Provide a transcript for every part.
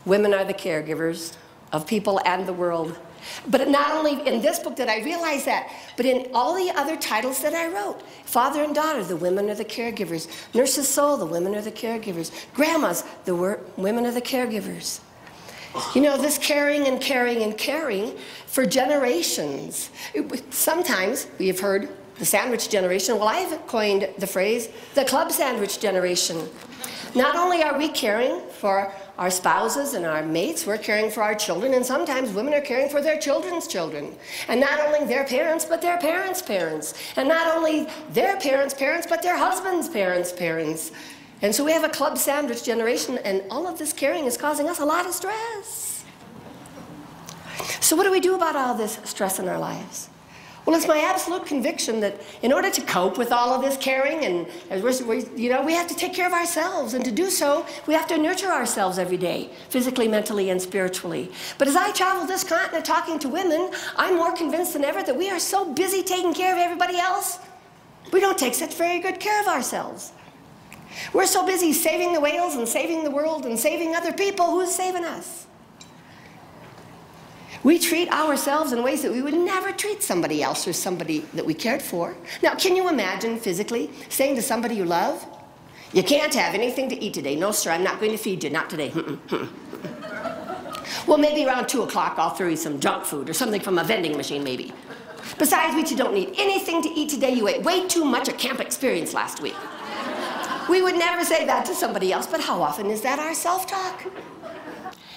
Women are the caregivers of people and the world. But not only in this book did I realize that, but in all the other titles that I wrote. Father and daughter, the women are the caregivers. Nurse's soul, the women are the caregivers. Grandmas, the women are the caregivers. You know, this caring and caring and caring for generations. Sometimes we have heard the sandwich generation. Well, I've coined the phrase, the club sandwich generation. Not only are we caring for our spouses and our mates, we're caring for our children, and sometimes women are caring for their children's children. And not only their parents, but their parents' parents. And not only their parents' parents, but their husband's parents' parents. And so we have a club sandwich generation, and all of this caring is causing us a lot of stress. So what do we do about all this stress in our lives? Well, it's my absolute conviction that in order to cope with all of this caring, and we have to take care of ourselves. And to do so, we have to nurture ourselves every day, physically, mentally, and spiritually. But as I travel this continent talking to women, I'm more convinced than ever that we are so busy taking care of everybody else, we don't take such very good care of ourselves. We're so busy saving the whales and saving the world and saving other people. Who's saving us? We treat ourselves in ways that we would never treat somebody else or somebody that we cared for. Now, can you imagine physically saying to somebody you love, you can't have anything to eat today. No, sir, I'm not going to feed you. Not today. Well, maybe around 2 o'clock I'll throw you some junk food or something from a vending machine, maybe. Besides which, you don't need anything to eat today. You ate way too much at camp experience last week. We would never say that to somebody else, but how often is that our self-talk?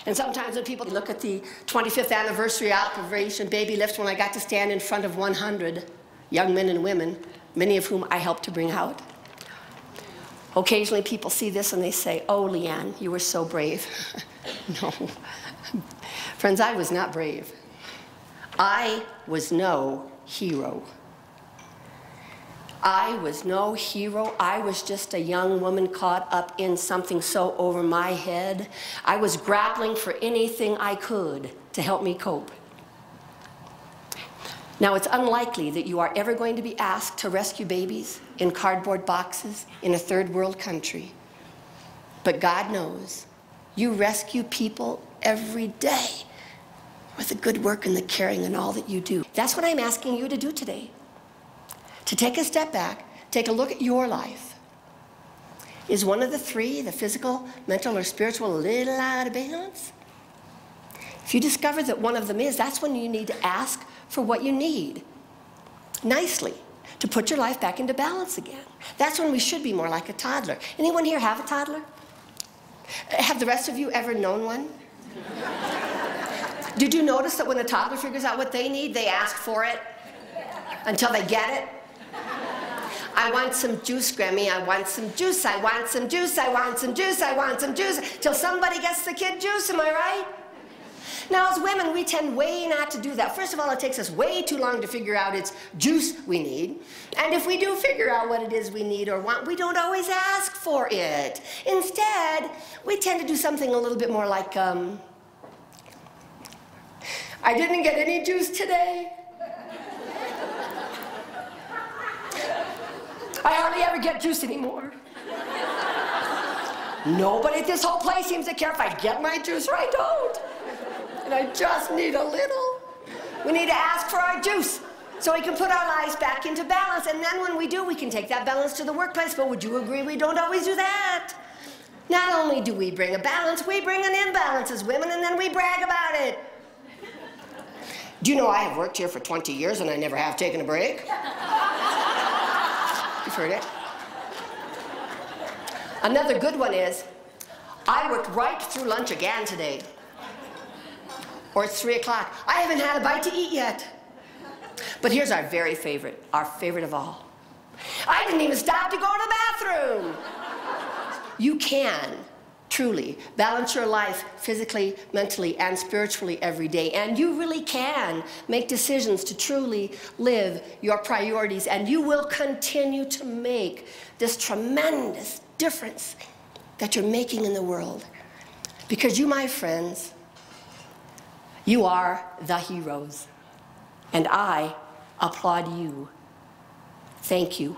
And sometimes when people look at the 25th anniversary Operation Baby Lift, when I got to stand in front of 100 young men and women, many of whom I helped to bring out, occasionally people see this and they say, oh, LeAnn, you were so brave. No. Friends, I was not brave. I was no hero. I was no hero. I was just a young woman caught up in something so over my head. I was grappling for anything I could to help me cope. Now, it's unlikely that you are ever going to be asked to rescue babies in cardboard boxes in a third world country. But God knows you rescue people every day with the good work and the caring and all that you do. That's what I'm asking you to do today. To take a step back, take a look at your life. Is one of the three, the physical, mental, or spiritual, a little out of balance? If you discover that one of them is, that's when you need to ask for what you need, nicely, to put your life back into balance again. That's when we should be more like a toddler. Anyone here have a toddler? Have the rest of you ever known one? Did you notice that when a toddler figures out what they need, they ask for it until they get it? I want some juice, Grammy. I want some juice. I want some juice. I want some juice. I want some juice. Till somebody gets the kid juice, am I right? Now, as women, we tend way not to do that. First of all, it takes us way too long to figure out it's juice we need. And if we do figure out what it is we need or want, we don't always ask for it. Instead, we tend to do something a little bit more like, I didn't get any juice today. I hardly ever get juice anymore. Nobody at this whole place seems to care if I get my juice or I don't. And I just need a little. We need to ask for our juice so we can put our lives back into balance. And then when we do, we can take that balance to the workplace. But would you agree we don't always do that? Not only do we bring a balance, we bring an imbalance as women, and then we brag about it. Do you know I have worked here for 20 years and I never have taken a break? You've heard it. Another good one is, I worked right through lunch again today. Or it's 3 o'clock. I haven't had a bite to eat yet. But here's our very favorite, our favorite of all. I didn't even stop to go to the bathroom. You can truly balance your life physically, mentally, and spiritually every day. And you really can make decisions to truly live your priorities. And you will continue to make this tremendous difference that you're making in the world. Because you, my friends, you are the heroes. And I applaud you. Thank you.